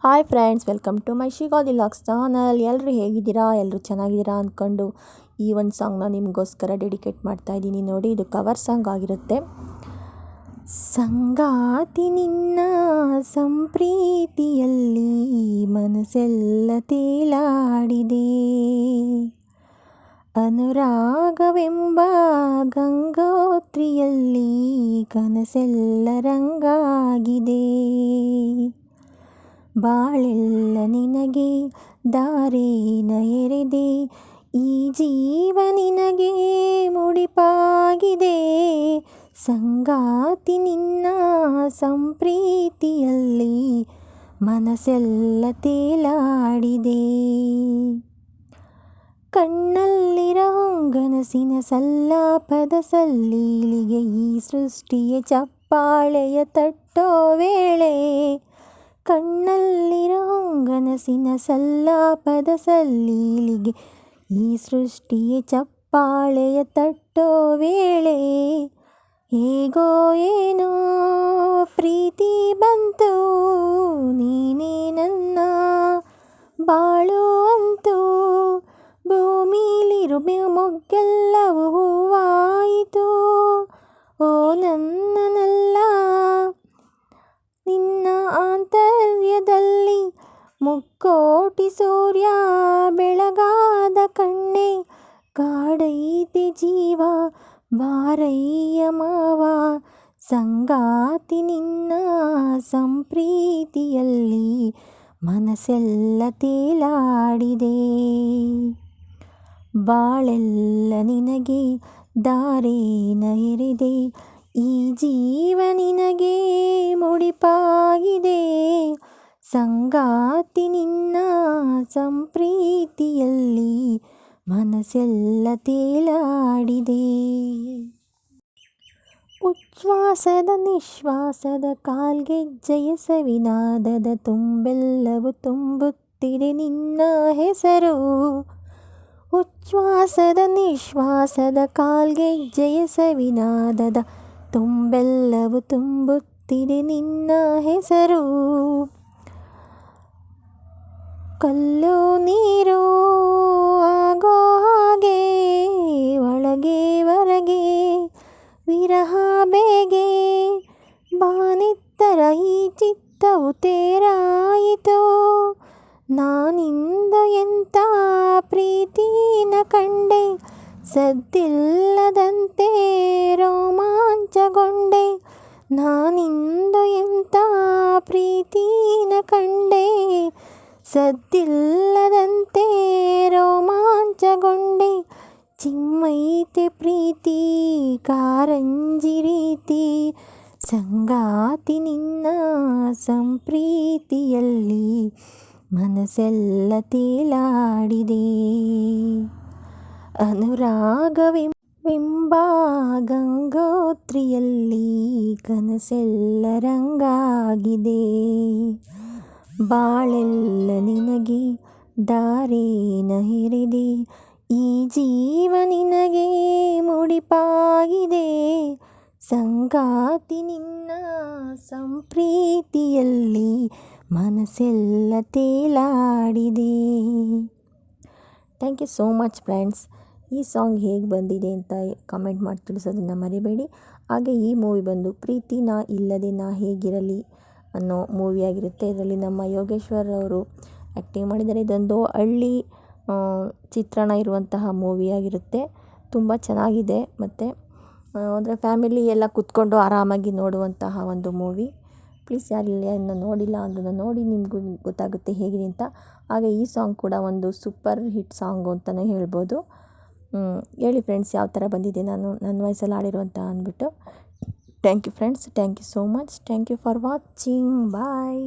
Hi friends, welcome to my ಶಿಗಾದಿ ಲಾಕ್ಸ್ channel. ಎಲ್ಲರೂ ಹೇಗಿದ್ದೀರಾ? ಎಲ್ಲರೂ ಚೆನ್ನಾಗಿದ್ದೀರಾ ಅಂದ್ಕೊಂಡು ಈ ಒಂದು ಸಾಂಗ್ನ ನಿಮಗೋಸ್ಕರ ಡೆಡಿಕೇಟ್ ಮಾಡ್ತಾ ಇದ್ದೀನಿ. ನೋಡಿ, ಇದು ಕವರ್ ಸಾಂಗ್ ಆಗಿರುತ್ತೆ. ಸಂಗಾತಿ ನಿನ್ನ ಸಂಪ್ರೀತಿಯಲ್ಲಿ ಮನಸ್ಸೆಲ್ಲ ತೇಲಾಡಿದೆ, ಅನುರಾಗವೆಂಬ ಗಂಗೋತ್ರಿಯಲ್ಲಿ ಕನಸೆಲ್ಲ ರಂಗಾಗಿದೆ. ಬಾಳೆಲ್ಲ ನಿನಗೆ ದಾರೇನ ಎರೆದೆ, ಈ ಜೀವ ನಿನಗೆ ಮುಡಿಪಾಗಿದೆ. ಸಂಗಾತಿ ನಿನ್ನ ಸಂಪ್ರೀತಿಯಲ್ಲಿ ಮನಸ್ಸೆಲ್ಲ ತೇಲಾಡಿದೆ. ಕಣ್ಣಲ್ಲಿರ ಹೊಂಗನಸಿನ ಸಲ್ಲಾಪದ ಸಲ್ಲೀಲಿಗೆ ಈ ಸೃಷ್ಟಿಯ ಚಪ್ಪಾಳೆಯ ತಟ್ಟೋ ವೇಳೆ, ಕಣ್ಣಲ್ಲಿರ ಹೊಂಗನಸಿನ ಸಲ್ಲಾಪದ ಸಲ್ಲೀಲಿಗೆ ಈ ಸೃಷ್ಟಿಯ ಚಪ್ಪಾಳೆಯ ತಟ್ಟೋ ವೇಳೆ, ಹೇಗೋ ಏನೋ ಪ್ರೀತಿ ಬಂತು, ನೀನೇ ನನ್ನ ಬಾಳು ಅಂತು, ಭೂಮಿಲಿರು ಮೊಗ್ಗೆಲ್ಲವೂ ಹೂವಾಯಿತು. ಓ ನನ್ನನಲ್ಲ ನಿನ್ನ ಆಂತರ್ಯದಲ್ಲಿ ಮುಕ್ಕೋಟಿ ಸೂರ್ಯ ಬೆಳಗಾದ ಕಣ್ಣೆ, ಕಾಡೈತೆ ಜೀವ ಬಾರಯ್ಯ ಮಾವ. ಸಂಗಾತಿ ನಿನ್ನ ಸಂಪ್ರೀತಿಯಲ್ಲಿ ಮನಸ್ಸೆಲ್ಲ ತೇಲಾಡಿದೆ. ಬಾಳೆಲ್ಲ ನಿನಗೆ ದಾರೇನ ಎರೆದೆ, ಈ ಜೀವ ನಿನಗೆ ಮುಡಿಪಾಗಿದೆ. ಸಂಗಾತಿ ನಿನ್ನ ಸಂಪ್ರೀತಿಯಲ್ಲಿ ಮನಸ್ಸೆಲ್ಲ ತೇಲಾಡಿದೆ. ಉಚ್ಛ್ವಾಸದ ನಿಶ್ವಾಸದ ಕಾಲ್ಗೆಜ್ಜೆಯ ಸವಿನಾದದ ತುಂಬೆಲ್ಲವೂ ತುಂಬುತ್ತಿದೆ ನಿನ್ನ ಹೆಸರು. ಉಚ್ಛ್ವಾಸದ ನಿಶ್ವಾಸದ ಕಾಲ್ಗೆಜ್ಜೆಯ ಸವಿನಾದದ ತುಂಬೆಲ್ಲವೂ ತುಂಬುತ್ತಿದೆ ನಿನ್ನ ಹೆಸರು. ಕಲ್ಲು ನೀರು ಆಗೋ ಹಾಗೆ ಒಳಗೆ ಹೊರಗೆ ವಿರಹ ಬೇಗೆ, ಬಾನೆತ್ತರ ಈ ಚಿತ್ತವು ತೇರಾಯಿತು. ನಾನಿಂದ ಎಂಥ ಪ್ರೀತಿನ ಕಂಡೆ, ಸದ್ದಿಲ್ಲದಂತೆ ರೋಮಾಂಚಗೊಂಡೆ. ನಾನಿಂದ ಎಂಥ ಪ್ರೀತಿನ ಕಂಡೆ, ಸದ್ದಿಲ್ಲದಂತೆ ರೋಮಾಂಚಗೊಂಡೆ. ಚಿಮ್ಮೈತೆ ಪ್ರೀತಿ ಕಾರಂಜಿ ರೀತಿ, ಸಂಗಾತಿ ನಿನ್ನ ಸಂಪ್ರೀತಿಯಲ್ಲಿ ಮನಸ್ಸೆಲ್ಲ ತೇಲಾಡಿದೆ. ಅನುರಾಗವೆಂಬ ಗಂಗೋತ್ರಿಯಲ್ಲಿ ಕನಸೆಲ್ಲ ರಂಗಾಗಿದೆ. ಬಾಳೆಲ್ಲ ನಿನಗೆ ದಾರೇನ ಎರೆದೆ, ಈ ಜೀವ ನಿನಗೆ ಮುಡಿಪಾಗಿದೆ. ಸಂಗಾತಿ ನಿನ್ನ ಸಂಪ್ರೀತಿಯಲ್ಲಿ ಮನಸ್ಸೆಲ್ಲ ತೇಲಾಡಿದೆ. Thank you so much friends. ಈ ಸಾಂಗ್ ಹೇಗೆ ಬಂದಿದೆ ಅಂತ ಕಮೆಂಟ್ ಮಾಡಿ ತಿಳಿಸೋದನ್ನು ಮರಿಬೇಡಿ. ಹಾಗೆ ಈ ಮೂವಿ ಬಂದು ಪ್ರೀತಿ ನಾ ಇಲ್ಲದೆ ನಾ ಹೇಗಿರಲಿ ಅನ್ನೋ ಮೂವಿಯಾಗಿರುತ್ತೆ. ಇದರಲ್ಲಿ ನಮ್ಮ ಯೋಗೇಶ್ವರ್ ಅವರು ಆ್ಯಕ್ಟಿಂಗ್ ಮಾಡಿದ್ದಾರೆ. ಇದೊಂದು ಹಳ್ಳಿ ಚಿತ್ರಣ ಇರುವಂತಹ ಮೂವಿಯಾಗಿರುತ್ತೆ. ತುಂಬ ಚೆನ್ನಾಗಿದೆ. ಮತ್ತು ಅಂದರೆ ಫ್ಯಾಮಿಲಿ ಎಲ್ಲ ಕೂತ್ಕೊಂಡು ಆರಾಮಾಗಿ ನೋಡುವಂತಹ ಒಂದು ಮೂವಿ. ಪ್ಲೀಸ್ ಯಾರಿಲ್ಲ ಇನ್ನು ನೋಡಿಲ್ಲ ಅದನ್ನು ನೋಡಿ, ನಿಮಗೂ ಗೊತ್ತಾಗುತ್ತೆ ಹೇಗಿದೆ ಅಂತ. ಹಾಗೆ ಈ ಸಾಂಗ್ ಕೂಡ ಒಂದು ಸೂಪರ್ ಹಿಟ್ ಸಾಂಗು ಅಂತಲೇ ಹೇಳ್ಬೋದು. ಹೇಳಿ ಫ್ರೆಂಡ್ಸ್, ಯಾವ ಥರ ಬಂದಿದೆ ನನ್ನ ವಾಯ್ಸಲ್ಲಿ ಆಡಿರುವಂಥ ಅಂದ್ಬಿಟ್ಟು. Thank you friends, thank you so much. Thank you for watching. Bye.